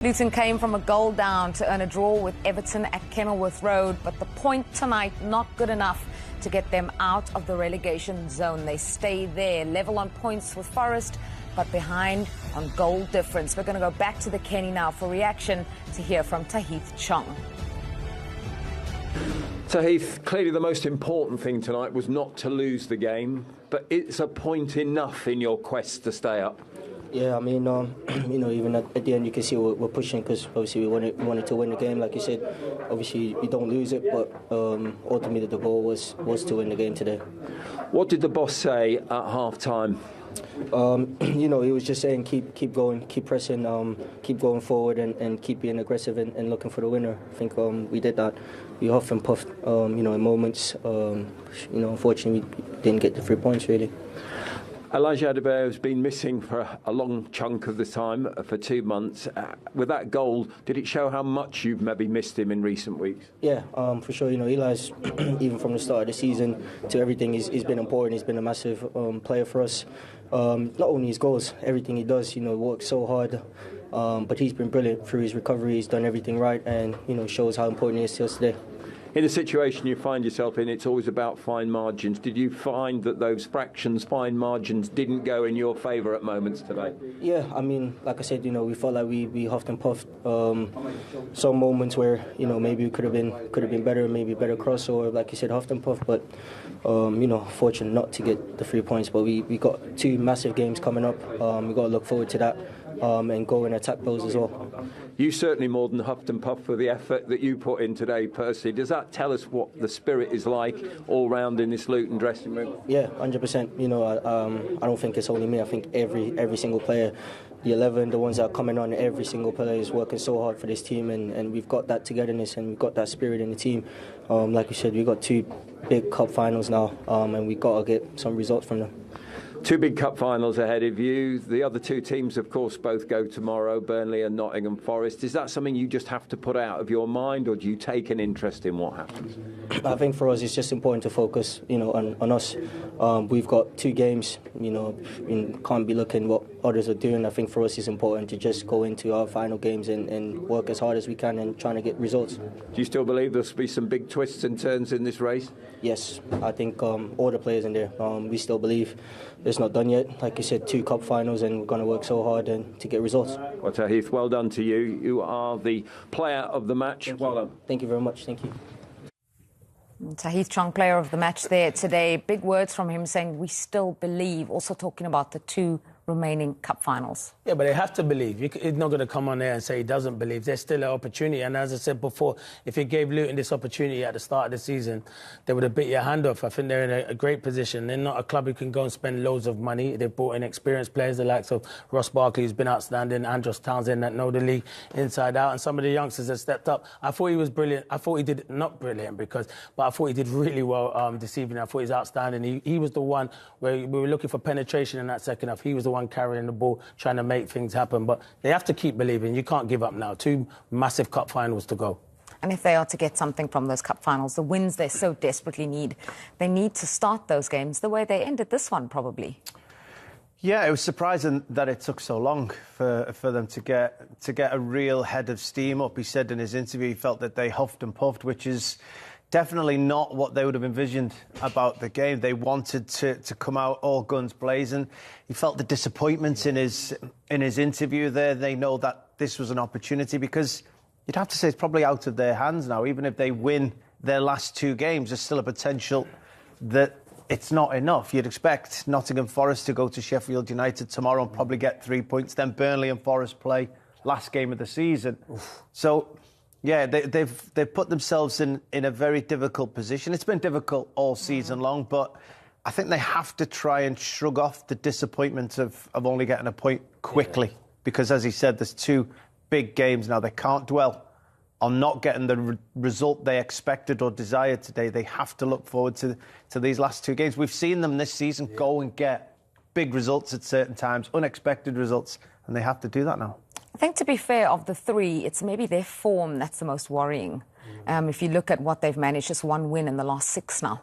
Luton came from a goal down to earn a draw with Everton at Kenilworth Road, but the point tonight not good enough to get them out of the relegation zone. They stay there, level on points with Forest, but behind on goal difference. We're going to go back to the Kenny now for reaction to hear from Tahith Chong. Tahith, clearly the most important thing tonight was not to lose the game, but it's a point enough in your quest to stay up. Yeah, I mean, even at the end you can see we're pushing because obviously we wanted to win the game. Like you said, obviously you don't lose it, but ultimately the goal was to win the game today. What did the boss say at half-time? He was just saying keep going, keep pressing, keep going forward and keep being aggressive and looking for the winner. I think we did that. We huffed and puffed, in moments. Unfortunately we didn't get the 3 points really. Elijah Adebayo has been missing for a long chunk of the time, for 2 months. With that goal, did it show how much you've maybe missed him in recent weeks? Yeah, for sure. Eli's, even from the start of the season to everything, he's been important. He's been a massive player for us. Not only his goals, everything he does, works so hard. But he's been brilliant through his recovery. He's done everything right and, shows how important he is to us today. In the situation you find yourself in, it's always about fine margins. Did you find that those fractions, fine margins, didn't go in your favour at moments today? Yeah, I mean, like I said, we felt like we huffed and puffed. Some moments where, maybe we could have been better, maybe better cross, or like you said, huffed and puffed. But, fortunate not to get the 3 points. But we got 2 massive games coming up. We got to look forward to that. And go and attack those as well. You certainly more than huffed and puffed for the effort that you put in today, personally. Does that tell us what the spirit is like all round in this Luton dressing room? Yeah, 100%. I don't think it's only me. I think every single player, the 11, the ones that are coming on, every single player is working so hard for this team, and we've got that togetherness and we've got that spirit in the team. Like you said, we've got 2 big cup finals now, and we've got to get some results from them. 2 big cup finals ahead of you. The other 2 teams, of course, both go tomorrow, Burnley and Nottingham Forest. Is that something you just have to put out of your mind, or do you take an interest in what happens? I think for us it's just important to focus, on us. We've got 2 games, can't be looking what others are doing. I think for us it's important to just go into our final games and work as hard as we can and trying to get results. Do you still believe there'll be some big twists and turns in this race? Yes, I think all the players in there, we still believe it's not done yet. Like you said, 2 cup finals and we're going to work so hard to get results. Well, Tahith, well done to you. You are the player of the match. Well done. Thank you very much. Thank you. Tahith Chong, player of the match there today. Big words from him saying we still believe, also talking about the 2 remaining cup finals. Yeah, but they have to believe. He's not going to come on there and say he doesn't believe. There's still an opportunity. And as I said before, if you gave Luton this opportunity at the start of the season, they would have bit your hand off. I think they're in a great position. They're not a club who can go and spend loads of money. They've brought in experienced players, the likes of Ross Barkley, who's been outstanding, Andros Townsend, that know the league inside out, and some of the youngsters have stepped up. I thought he was brilliant. I thought he did, not brilliant, but I thought he did really well this evening. I thought he was outstanding. He was the one where we were looking for penetration in that second half. He was the one carrying the ball, trying to make things happen. But they have to keep believing. You can't give up now. 2 massive cup finals to go. And if they are to get something from those cup finals, the wins they so desperately need, they need to start those games the way they ended this one, probably. Yeah, it was surprising that it took so long for them to get a real head of steam up. He said in his interview he felt that they huffed and puffed, which is definitely not what they would have envisioned about the game. They wanted to come out all guns blazing. He felt the disappointment in his interview there. They know that this was an opportunity because you'd have to say it's probably out of their hands now. Even if they win their last 2 games, there's still a potential that it's not enough. You'd expect Nottingham Forest to go to Sheffield United tomorrow and probably get 3 points. Then Burnley and Forest play last game of the season. So yeah, they've put themselves in a very difficult position. It's been difficult all season long, but I think they have to try and shrug off the disappointment of only getting a point quickly. Because, as he said, there's 2 big games now. They can't dwell on not getting the result they expected or desired today. They have to look forward to these last 2 games. We've seen them this season go and get big results at certain times, unexpected results, and they have to do that now. I think, to be fair, of the 3, it's maybe their form that's the most worrying. If you look at what they've managed, just 1 win in the last 6 now.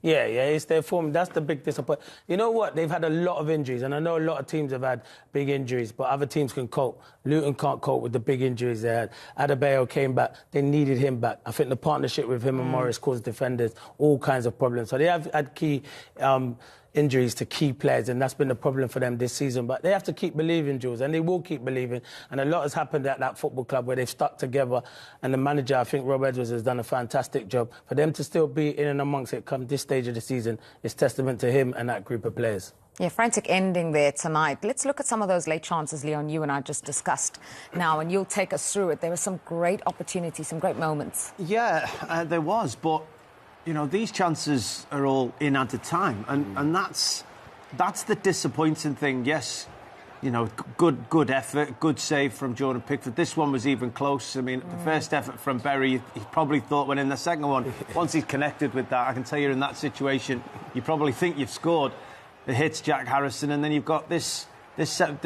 Yeah, it's their form. That's the big disappointment. You know what? They've had a lot of injuries, and I know a lot of teams have had big injuries, but other teams can cope. Luton can't cope with the big injuries they had. Adebayo came back. They needed him back. I think the partnership with him and Morris caused defenders all kinds of problems. So they have had key injuries to key players, and that's been the problem for them this season. But they have to keep believing, Jules, and they will keep believing. And a lot has happened at that football club where they've stuck together. And the manager, I think Rob Edwards, has done a fantastic job. For them to still be in and amongst it come this stage of the season is testament to him and that group of players. Yeah, frantic ending there tonight. Let's look at some of those late chances, Leon, you and I just discussed now, and you'll take us through it. There were some great opportunities, some great moments. Yeah, there was, but you know, these chances are all in at a time, and that's the disappointing thing. Yes, you know, good effort, good save from Jordan Pickford. This one was even close. I mean, the first effort from Berry, he probably thought went in. The second one, once he's connected with that, I can tell you in that situation, you probably think you've scored. It hits Jack Harrison, and then you've got this set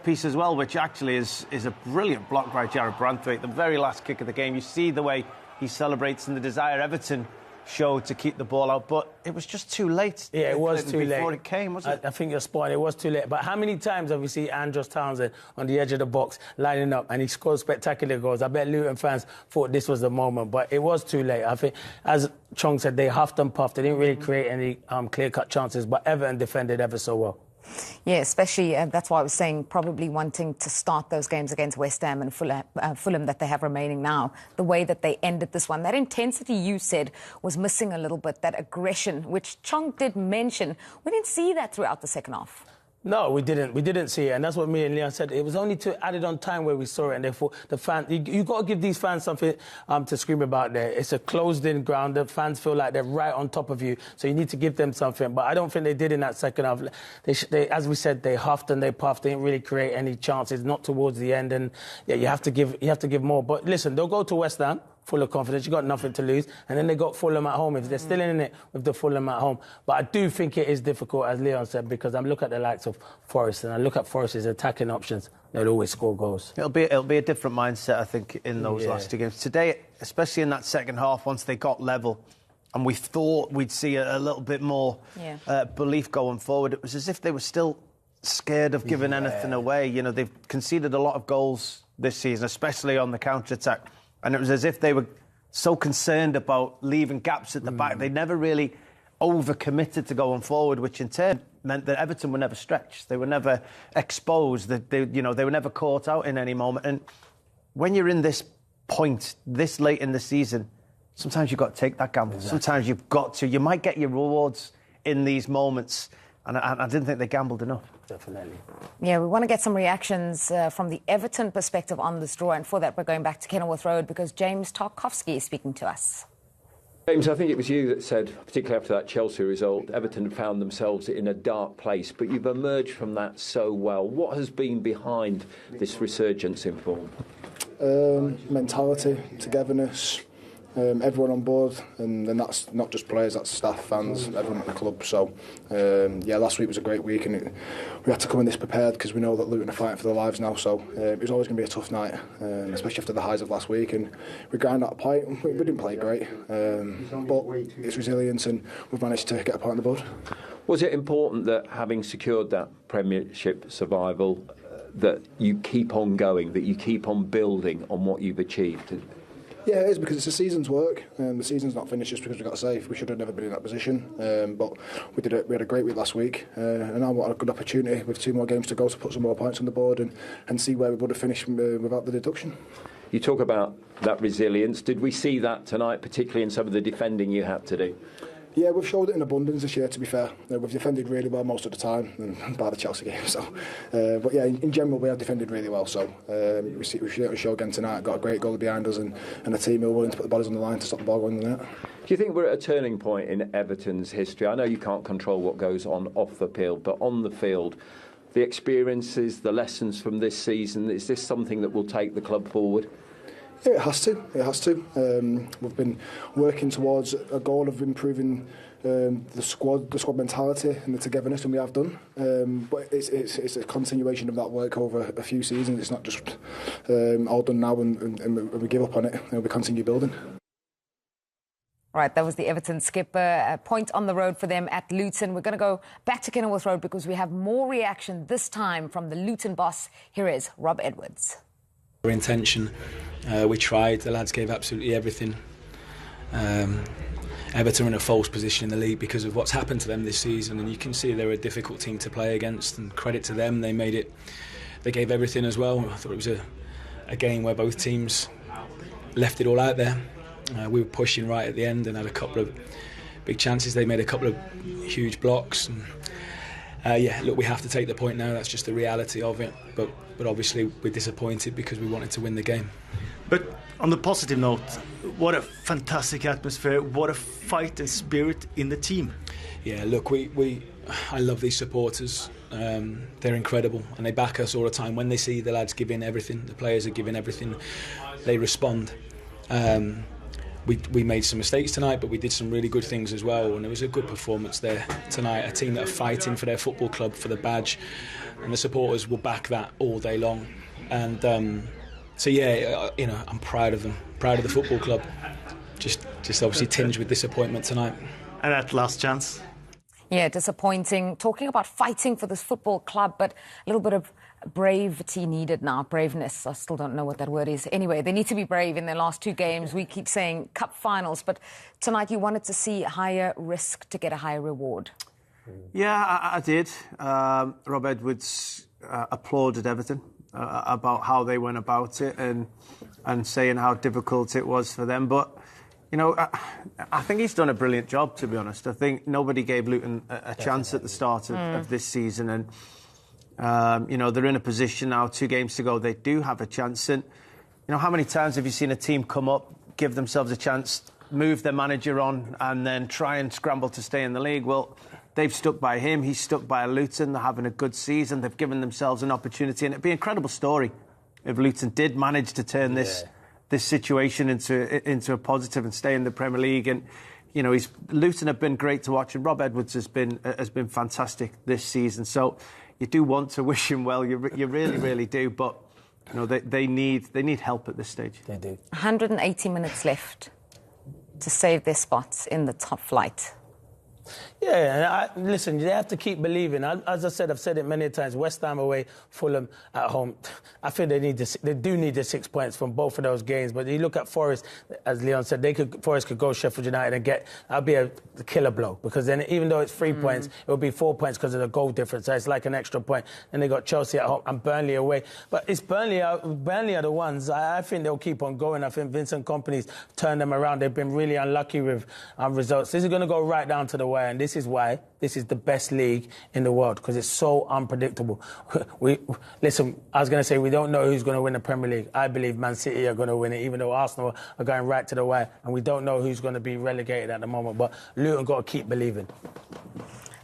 piece as well, which actually is a brilliant block by Jarrad Branthwaite. The very last kick of the game, you see the way he celebrates and the desire Everton showed to keep the ball out, but it was just too late. Yeah, it was too late. Before it came, wasn't it? I think you're spot on. It was too late. But how many times have we seen Andros Townsend on the edge of the box lining up and he scored spectacular goals? I bet Luton fans thought this was the moment, but it was too late. I think, as Chong said, they huffed and puffed. They didn't really create any clear-cut chances, but Everton defended ever so well. Yeah, especially, that's why I was saying probably wanting to start those games against West Ham and Fulham that they have remaining now. The way that they ended this one, that intensity you said was missing a little bit, that aggression, which Chong did mention. We didn't see that throughout the second half. No, we didn't. We didn't see it, and that's what me and Leon said. It was only added on time where we saw it, and therefore the fans. You got to give these fans something to scream about. There, it's a closed-in ground. The fans feel like they're right on top of you, so you need to give them something. But I don't think they did in that second half. They, as we said, they huffed and they puffed. They didn't really create any chances, not towards the end. And yeah, you have to give more. But listen, they'll go to West Ham full of confidence. You got nothing to lose, and then they got Fulham at home. If they're still in it with the Fulham at home, but I do think it is difficult, as Leon said, because I look at the likes of Forest and I look at Forest's attacking options. They'll always score goals. It'll be a different mindset, I think, in those last two games today, especially in that second half. Once they got level, and we thought we'd see a little bit more belief going forward. It was as if they were still scared of giving anything away. You know, they've conceded a lot of goals this season, especially on the counter-attack. And it was as if they were so concerned about leaving gaps at the back. They never really over-committed to going forward, which in turn meant that Everton were never stretched. They were never exposed. They were never caught out in any moment. And when you're in this point, this late in the season, sometimes you've got to take that gamble. Exactly. Sometimes you've got to. You might get your rewards in these moments. And I didn't think they gambled enough. Definitely. Yeah, we want to get some reactions from the Everton perspective on this draw. And for that, we're going back to Kenilworth Road because James Tarkowski is speaking to us. James, I think it was you that said, particularly after that Chelsea result, Everton found themselves in a dark place, but you've emerged from that so well. What has been behind this resurgence in form? Mentality, togetherness. Everyone on board, and that's not just players, that's staff, fans, everyone at the club. So, last week was a great week, and we had to come in this prepared because we know that Luton are fighting for their lives now. So it was always going to be a tough night, especially after the highs of last week. And we ground that point. We didn't play great, but it's resilience, and we've managed to get a point on the board. Was it important that, having secured that Premiership survival, that you keep on going, that you keep on building on what you've achieved? Yeah, it is, because it's a season's work. The season's not finished just because we got safe. We should have never been in that position. But we did it. We had a great week last week, and now we've got a good opportunity with 2 more games to go to put some more points on the board and see where we would have finished without the deduction. You talk about that resilience. Did we see that tonight, particularly in some of the defending you had to do? Yeah, we've showed it in abundance this year, to be fair. We've defended really well most of the time, bar the Chelsea game. So, but yeah, in general, we have defended really well. So we show again tonight. Got a great goal behind us and a team who are willing to put the bodies on the line to stop the ball going in the net. Do you think we're at a turning point in Everton's history? I know you can't control what goes on off the field, but on the field, the experiences, the lessons from this season, is this something that will take the club forward? Yeah, it has to. It has to. We've been working towards a goal of improving the squad mentality and the togetherness, and we have done. But it's a continuation of that work over a few seasons. It's not just all done now and we give up on it. We continue building. Right, that was the Everton skipper. A point on the road for them at Luton. We're going to go back to Kenilworth Road because we have more reaction this time from the Luton boss. Here is Rob Edwards. Our intention, we tried. The lads gave absolutely everything. Everton are in a false position in the league because of what's happened to them this season, and you can see they're a difficult team to play against. And credit to them, they made it. They gave everything as well. I thought it was a game where both teams left it all out there. We were pushing right at the end and had a couple of big chances. They made a couple of huge blocks. And, look, we have to take the point now. That's just the reality of it. But obviously we're disappointed because we wanted to win the game. But on the positive note, what a fantastic atmosphere. What a fighting spirit in the team. Yeah, look, I love these supporters. They're incredible and they back us all the time. When they see the lads giving everything, the players are giving everything, they respond. We made some mistakes tonight, but we did some really good things as well, and it was a good performance there tonight. A team that are fighting for their football club, for the badge, and the supporters will back that all day long. And I'm proud of them, proud of the football club. Just obviously tinged with disappointment tonight. And that last chance. Yeah, disappointing. Talking about fighting for this football club, but a little bit of bravery needed now. Braveness. I still don't know what that word is. Anyway, they need to be brave in their last two games. We keep saying cup finals, but tonight you wanted to see higher risk to get a higher reward. Yeah, I did. Rob Edwards applauded Everton about how they went about it and saying how difficult it was for them. But, you know, I think he's done a brilliant job, to be honest. I think nobody gave Luton a chance at the start of this season. And, they're in a position now, 2 games to go, they do have a chance. And, you know, how many times have you seen a team come up, give themselves a chance, move their manager on and then try and scramble to stay in the league? Well, they've stuck by him, he's stuck by Luton, they're having a good season, they've given themselves an opportunity, and it'd be an incredible story if Luton did manage to turn this situation into a positive and stay in the Premier League. And, you know, Luton have been great to watch, and Rob Edwards has been fantastic this season. So you do want to wish him well, you really, really do, but you know, they need help at this stage. They do. 180 minutes left to save their spots in the top flight. Yeah, listen, they have to keep believing. As I said, I've said it many times, West Ham away, Fulham at home. I think they do need the 6 points from both of those games. But you look at Forest, as Leon said, Forest could go Sheffield United and that'd be a killer blow. Because then even though it's 3 points, it would be 4 points because of the goal difference. So it's like an extra point. Then they got Chelsea at home and Burnley away. But it's Burnley are the ones. I think they'll keep on going. I think Vincent Kompany's turned them around. They've been really unlucky with results. This is going to go right down to the wire, and this is why this is the best league in the world, because it's so unpredictable. Listen, I was going to say we don't know who's going to win the Premier League. I believe Man City are going to win it, even though Arsenal are going right to the wire, and we don't know who's going to be relegated at the moment. But Luton got to keep believing.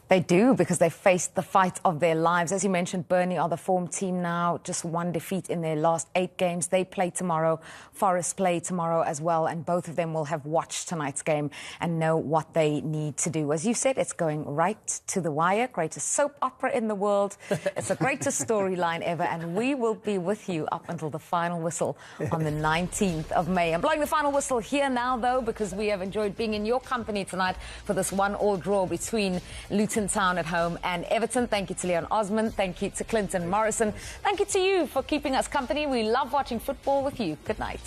They do, because they faced the fight of their lives. As you mentioned, Burnley are the form team now, just 1 defeat in their last 8 games. They play tomorrow. Forest play tomorrow as well, and both of them will have watched tonight's game and know what they need to do. As you said, it's going right to the wire. Greatest soap opera in the world. It's the greatest storyline ever, and we will be with you up until the final whistle on the 19th of May. I'm blowing the final whistle here now, though, because we have enjoyed being in your company tonight for this 1-1 draw between Luton Town at home and Everton. Thank you to Leon Osman. Thank you to Clinton Morrison. Thank you to you for keeping us company. We love watching football with you. Good night.